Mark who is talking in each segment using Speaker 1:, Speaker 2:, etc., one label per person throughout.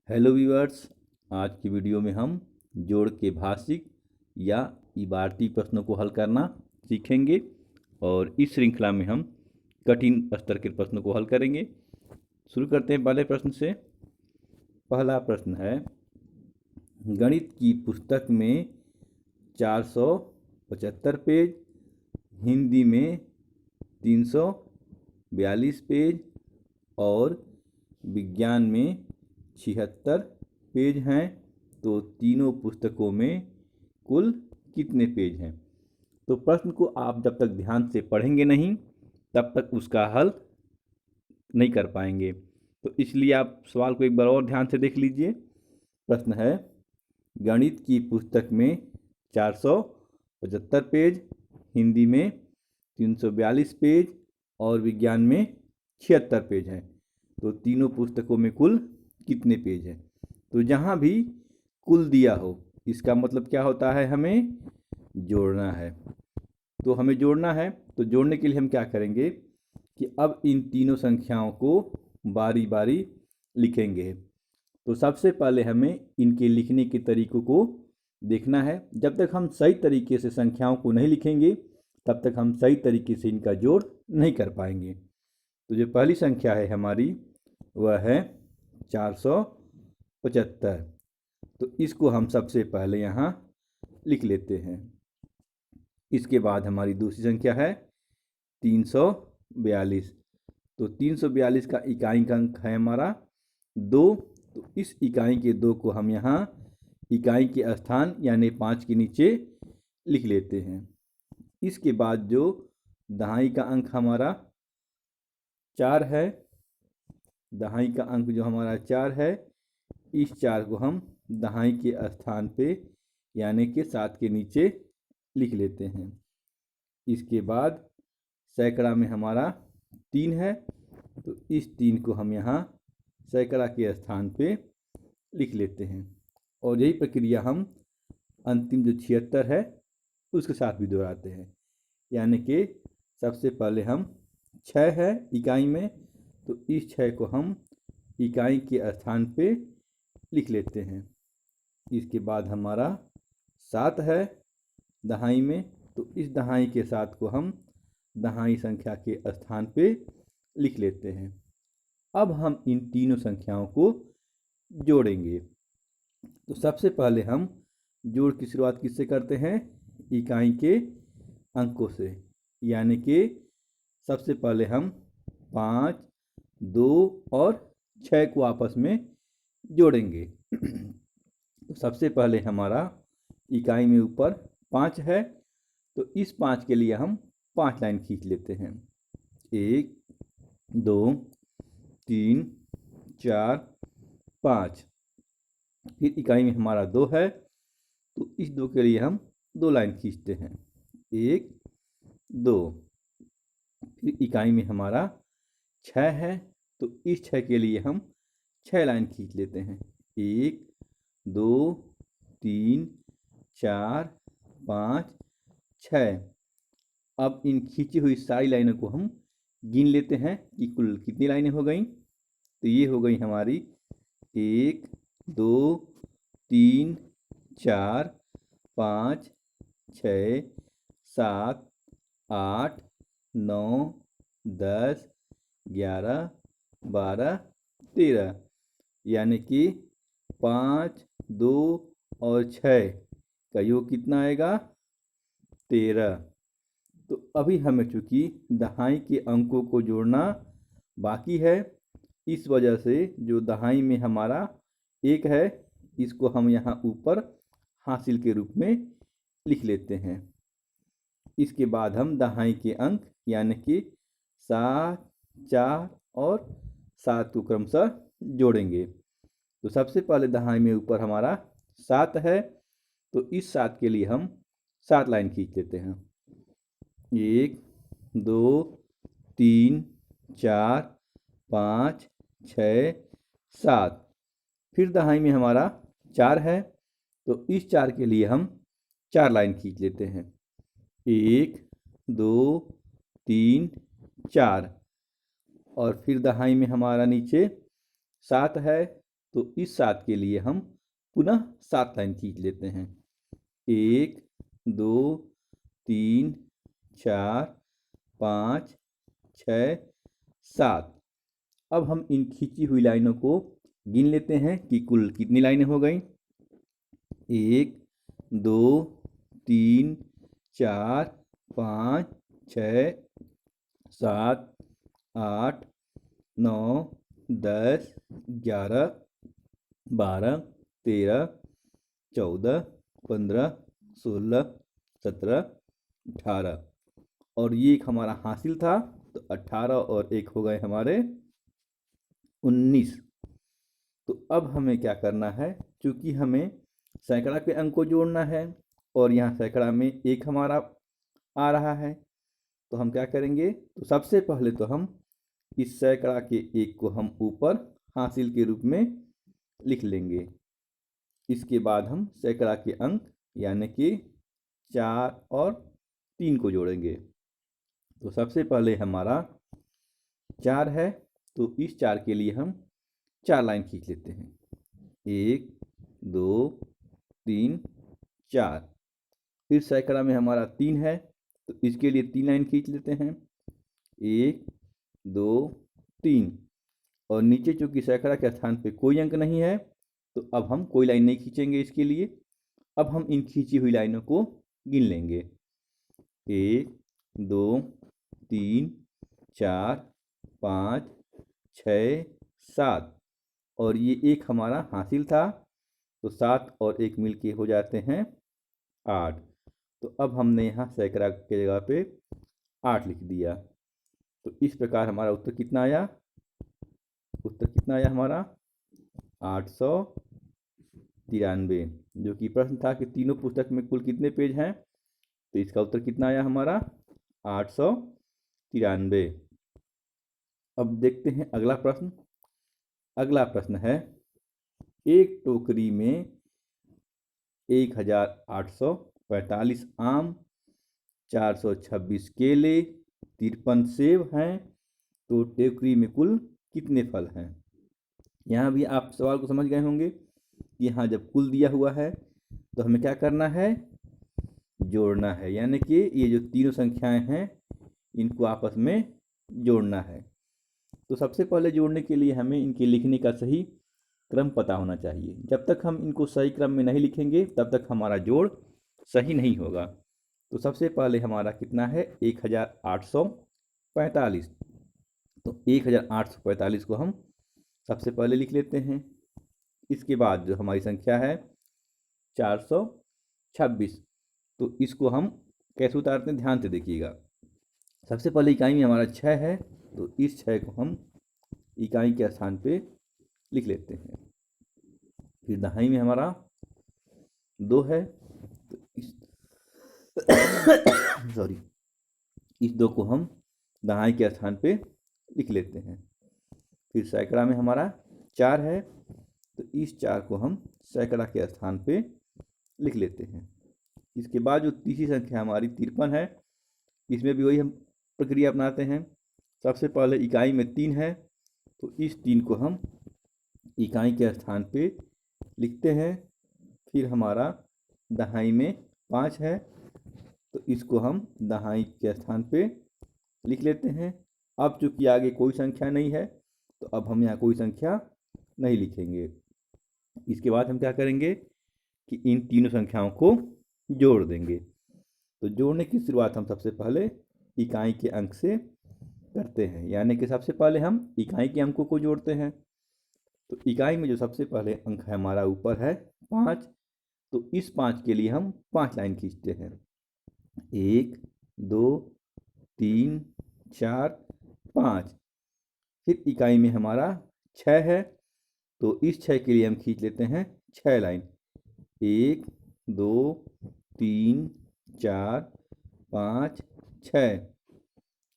Speaker 1: Hello viewers. आज की video में हम जोड़ के भाषिक या इबारती प्रश्नों को हल करना सीखेंगे और इस श्रृंखला में हम कठिन स्तर के प्रश्नों को हल करेंगे। शुरू करते हैं पहले प्रश्न से। पहला प्रश्न है, गणित की पुस्तक में 475 पेज, हिंदी में 342 पेज और विज्ञान में 76 पेज हैं, तो तीनों पुस्तकों में कुल कितने पेज हैं? तो प्रश्न को आप जब तक ध्यान से पढ़ेंगे नहीं तब तक उसका हल नहीं कर पाएंगे। तो इसलिए आप सवाल को एक बार और ध्यान से देख लीजिए। प्रश्न है, गणित की पुस्तक में 475 पेज, हिंदी में 342 पेज और विज्ञान में 76 पेज हैं, तो तीनों पुस्तकों में कुल कितने पेज हैं? तो जहाँ भी कुल दिया हो इसका मतलब क्या होता है, हमें जोड़ना है। तो हमें जोड़ना है, तो जोड़ने के लिए हम क्या करेंगे कि अब इन तीनों संख्याओं को बारी बारी लिखेंगे। तो सबसे पहले हमें इनके लिखने के तरीकों को देखना है। जब तक हम सही तरीके से संख्याओं को नहीं लिखेंगे तब तक हम सही तरीके से इनका जोड़ नहीं कर पाएंगे। तो जो पहली संख्या है हमारी वह है 475। तो इसको हम सबसे पहले यहाँ लिख लेते हैं। इसके बाद हमारी दूसरी संख्या है 342। तो 342 का इकाई का अंक है हमारा 2। तो इस इकाई के 2 को हम यहाँ इकाई के स्थान यानी 5 के नीचे लिख लेते हैं। इसके बाद जो दहाई का अंक हमारा 4 है, दहाई का अंक जो हमारा 4 है, इस 4 को हम दहाई के स्थान पे यानी कि 7 के नीचे लिख लेते हैं। इसके बाद सैकड़ा में हमारा 3 है, तो इस 3 को हम यहाँ सैकड़ा के स्थान पे लिख लेते हैं। और यही प्रक्रिया हम अंतिम जो 76 है उसके साथ भी दोहराते हैं। यानी कि सबसे पहले हम 6 है इकाई में, तो इस 6 को हम इकाई के स्थान पे लिख लेते हैं। इसके बाद हमारा 7 है दहाई में, तो इस दहाई के 7 को हम दहाई संख्या के स्थान पे लिख लेते हैं। अब हम इन तीनों संख्याओं को जोड़ेंगे। तो सबसे पहले हम जोड़ की शुरुआत किससे करते हैं? इकाई के अंकों से। यानी कि सबसे पहले हम 5, 2 और 6 को आपस में जोड़ेंगे। तो सबसे पहले हमारा इकाई में ऊपर 5 है, तो इस 5 के लिए हम 5 लाइन खींच लेते हैं। 1, 2, 3, 4, 5। फिर इकाई में हमारा 2 है, तो इस 2 के लिए हम 2 लाइन खींचते हैं। 1, 2। फिर इकाई में हमारा 6 है, तो इस 6 के लिए हम 6 लाइन खींच लेते हैं। 1, 2, 3, 4, 5, 6। अब इन खींची हुई सारी लाइनों को हम गिन लेते हैं कि कुल कितनी लाइनें हो गई। तो ये हो गई हमारी 1, 2, 3, 4, 5, 6, 7, 8, 9, 10, 11, 12, 13। यानी कि 5, 2 और 6 का योग कितना आएगा? 13। तो अभी हमें चूँकि दहाई के अंकों को जोड़ना बाकी है, इस वजह से जो दहाई में हमारा 1 है इसको हम यहाँ ऊपर हासिल के रूप में लिख लेते हैं। इसके बाद हम दहाई के अंक यानी कि 7, 4 और 7 को क्रमशः जोड़ेंगे। तो सबसे पहले दहाई में ऊपर हमारा 7 है, तो इस 7 के लिए हम 7 लाइन खींच लेते हैं। 1, 2, 3, 4, 5, 6, 7। फिर दहाई में हमारा 4 है, तो इस 4 के लिए हम 4 लाइन खींच लेते हैं। 1, 2, 3, 4। और फिर दहाई में हमारा नीचे 7 है, तो इस 7 के लिए हम पुनः 7 लाइन खींच लेते हैं। 1 2 3 4 5 6 7। अब हम इन खींची हुई लाइनों को गिन लेते हैं कि कुल कितनी लाइनें हो गई। 1 2 3 4 5 6 7 8 9 10 11 12 13 14 15 16 17 18 और ये एक हमारा हासिल था, तो 18 और एक हो गए हमारे 19। तो अब हमें क्या करना है, क्योंकि हमें सैकड़ा के अंक को जोड़ना है और यहाँ सैकड़ा में एक हमारा आ रहा है, तो हम क्या करेंगे, तो सबसे पहले तो हम इस सैकड़ा के एक को हम ऊपर हासिल के रूप में लिख लेंगे। इसके बाद हम सैकड़ा के अंक यानी कि 4 और 3 को जोड़ेंगे। तो सबसे पहले हमारा 4 है, तो इस 4 के लिए हम 4 लाइन खींच लेते हैं। 1 2 3 4। फिर सैकड़ा में हमारा 3 है, तो इसके लिए 3 लाइन खींच लेते हैं। 1 2 3। और नीचे चूंकि सैकड़ा के स्थान पे कोई अंक नहीं है, तो अब हम कोई लाइन नहीं खींचेंगे इसके लिए। अब हम इन खींची हुई लाइनों को गिन लेंगे। 1 2 3 4 5 6 7 और ये एक हमारा हासिल था, तो 7 और 1 मिलके हो जाते हैं 8। तो अब हमने यहाँ सैकड़ा के जगह पे 8 लिख दिया। तो इस प्रकार हमारा उत्तर कितना आया, हमारा 893, जो कि प्रश्न था कि तीनों पुस्तक में कुल कितने पेज हैं, तो इसका उत्तर कितना आया हमारा 893। अब देखते हैं अगला प्रश्न। अगला प्रश्न है, एक टोकरी में 1845 आम, 426 केले, 53 सेब हैं, तो टोकरी में कुल कितने फल हैं। यहाँ भी आप सवाल को समझ गए होंगे कि यहाँ जब कुल दिया हुआ है तो हमें क्या करना है, जोड़ना है, यानी कि ये जो तीनों संख्याएं हैं इनको आपस में जोड़ना है। तो सबसे पहले जोड़ने के लिए हमें इनके लिखने का सही क्रम पता होना चाहिए। जब तक हम इनको सही क्रम में नहीं लिखेंगे तब तक हमारा जोड़ सही नहीं होगा। तो सबसे पहले हमारा कितना है, 1845। तो 1845 को हम सबसे पहले लिख लेते हैं। इसके बाद जो हमारी संख्या है 426, तो इसको हम कैसे उतारते हैं, ध्यान से देखिएगा। सबसे पहले इकाई में हमारा 6 है, तो इस 6 को हम इकाई के स्थान पे लिख लेते हैं। फिर दहाई में हमारा 2 है, तो इस इस 2 को हम दहाई के स्थान पे लिख लेते हैं। फिर सैकड़ा में हमारा 4 है, तो इस 4 को हम सैकड़ा के स्थान पे लिख लेते हैं। इसके बाद जो तीसरी संख्या हमारी 53 है, इसमें भी वही हम प्रक्रिया अपनाते हैं। सबसे पहले इकाई में 3 है, तो इस 3 को हम इकाई के स्थान पे लिखते हैं। फिर हमारा दहाई में 5 है, तो इसको हम दहाई के स्थान पे लिख लेते हैं। अब चूंकि आगे कोई संख्या नहीं है, तो अब हम यहाँ कोई संख्या नहीं लिखेंगे। इसके बाद हम क्या करेंगे कि इन तीनों संख्याओं को जोड़ देंगे। तो जोड़ने की शुरुआत हम सबसे पहले इकाई के अंक से करते हैं, यानी कि सबसे पहले हम इकाई के अंकों को जोड़ते हैं। तो इकाई में जो सबसे पहले अंक है हमारा ऊपर है 5, तो इस 5 के लिए हम 5 लाइन खींचते हैं। 1 2 3 4 5। फिर इकाई में हमारा 6 है, तो इस 6 के लिए हम खींच लेते हैं 6 लाइन। 1 2 3 4 5 6।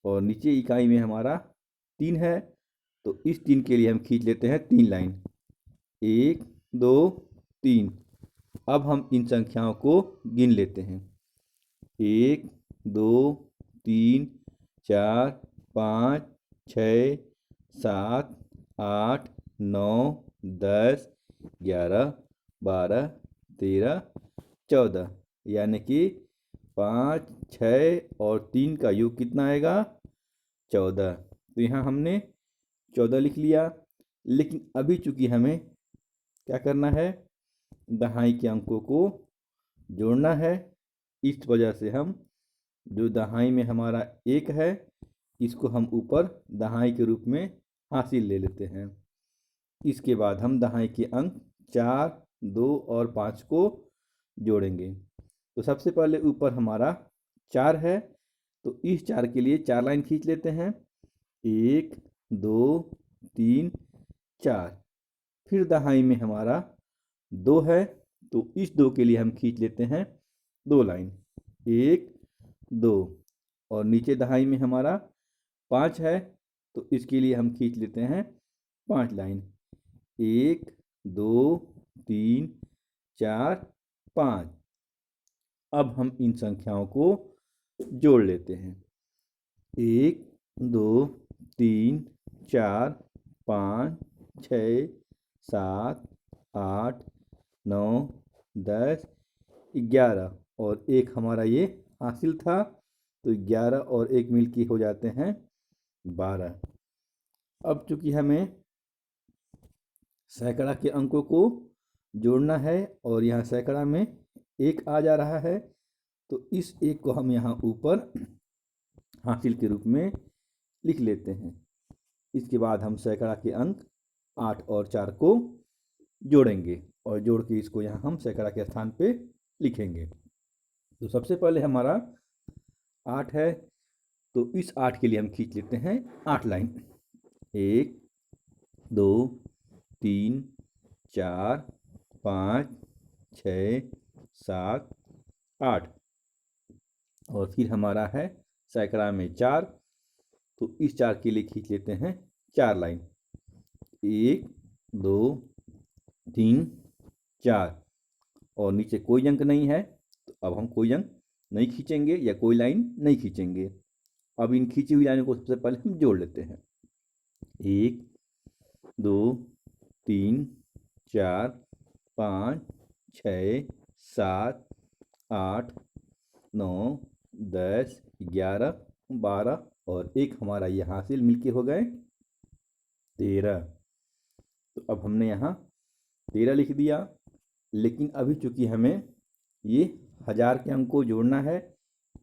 Speaker 1: और नीचे इकाई में हमारा 3 है, तो इस 3 के लिए हम खींच लेते हैं 3 लाइन। 1 2 3। अब हम इन संख्याओं को गिन लेते हैं। 1 2 3 4 5 6 7 8 9 10, 11, 12, 13, 14, यानी कि 5, 6 और 3 का योग कितना आएगा? 14। तो यहाँ हमने 14 लिख लिया। लेकिन अभी चूंकि हमें क्या करना है, दहाई के अंकों को जोड़ना है, इस वजह से हम जो दहाई में हमारा 1 है, इसको हम ऊपर दहाई के रूप में हासिल ले लेते हैं। इसके बाद हम दहाई के अंक 4, 2 और 5 को जोड़ेंगे। तो सबसे पहले ऊपर हमारा 4 है, तो इस 4 के लिए 4 लाइन खींच लेते हैं। 1, 2, 3, 4। फिर दहाई में हमारा 2 है, तो इस 2 के लिए हम खींच लेते हैं 2 लाइन। 1, 2। और नीचे दहाई में हमारा 5 है, तो इसके लिए हम खींच लेते हैं 5 लाइन। 1, 2, 3, 4, 5। अब हम इन संख्याओं को जोड़ लेते हैं। 1, 2, 3, 4, 5, 6, 7, 8, 9, 10, 11 और 1 हमारा ये हासिल था, तो 11 और 1 मिलके हो जाते हैं 12। अब चूंकि हमें सैकड़ा के अंकों को जोड़ना है और यहाँ सैकड़ा में 1 आ जा रहा है, तो इस 1 को हम यहाँ ऊपर हासिल के रूप में लिख लेते हैं। इसके बाद हम सैकड़ा के अंक 8 और 4 को जोड़ेंगे और जोड़ के इसको यहाँ हम सैकड़ा के स्थान पे लिखेंगे। तो सबसे पहले हमारा 8 है, तो इस 8 के लिए हम खींच लेते हैं 8 लाइन। 1, 2, 3, 4, 5, 6, 7, 8। और फिर हमारा है सैकड़ा में 4, तो इस 4 के लिए खींच लेते हैं 4 लाइन। 1, 2, 3, 4। और नीचे कोई अंक नहीं है, तो अब हम कोई अंक नहीं खींचेंगे या कोई लाइन नहीं खींचेंगे। अब इन खींची हुई लाइनों को सबसे पहले हम जोड़ लेते हैं। 1, 2, 3, 4, 5, 6, 7, 8, 9, 10, 11, 12 और 1 हमारा ये हासिल मिलके हो गए 13। तो अब हमने यहाँ 13 लिख दिया। लेकिन अभी चूंकि हमें ये 1000 के अंक को जोड़ना है,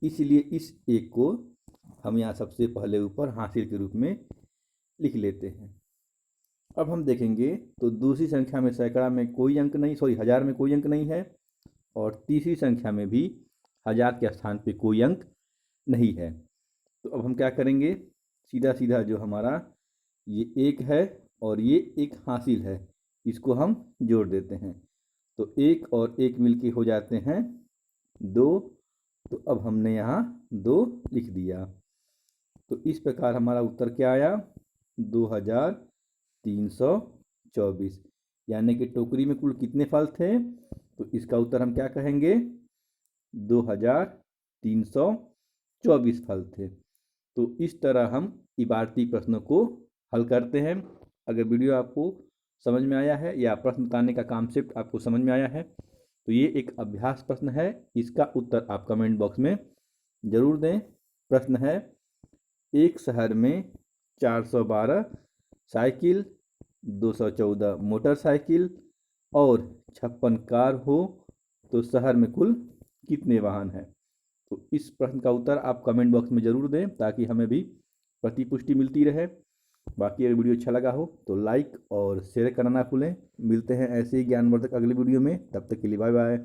Speaker 1: इसलिए इस 1 को हम यहाँ सबसे पहले ऊपर हासिल के रूप में लिख लेते हैं। अब हम देखेंगे तो दूसरी संख्या में सैकड़ा में कोई अंक नहीं, 1000 में कोई अंक नहीं है, और तीसरी संख्या में भी 1000 के स्थान पे कोई अंक नहीं है। तो अब हम क्या करेंगे, सीधा सीधा जो हमारा ये 1 है और ये 1 हासिल है, इसको हम जोड़ देते हैं। तो 1 और 1 मिलके हो जाते हैं 2। तो अब हमने यहाँ 2 लिख दिया। तो इस प्रकार हमारा उत्तर क्या आया, 2324। यानी कि टोकरी में कुल कितने फल थे, तो इसका उत्तर हम क्या कहेंगे, 2324 फल थे। तो इस तरह हम इबारती प्रश्नों को हल करते हैं। अगर वीडियो आपको समझ में आया है या प्रश्न बताने का कॉन्सेप्ट आपको समझ में आया है, तो ये एक अभ्यास प्रश्न है, इसका उत्तर आप कमेंट बॉक्स में ज़रूर दें। प्रश्न है, एक शहर में 412 साइकिल, 214 मोटरसाइकिल और 56 कार हो तो शहर में कुल कितने वाहन हैं। तो इस प्रश्न का उत्तर आप कमेंट बॉक्स में ज़रूर दें, ताकि हमें भी प्रतिपुष्टि मिलती रहे। बाकी अगर वीडियो अच्छा लगा हो तो लाइक और शेयर करना ना भूलें। मिलते हैं ऐसे ही ज्ञानवर्धक अगले वीडियो में, तब तक के लिए बाय बाय।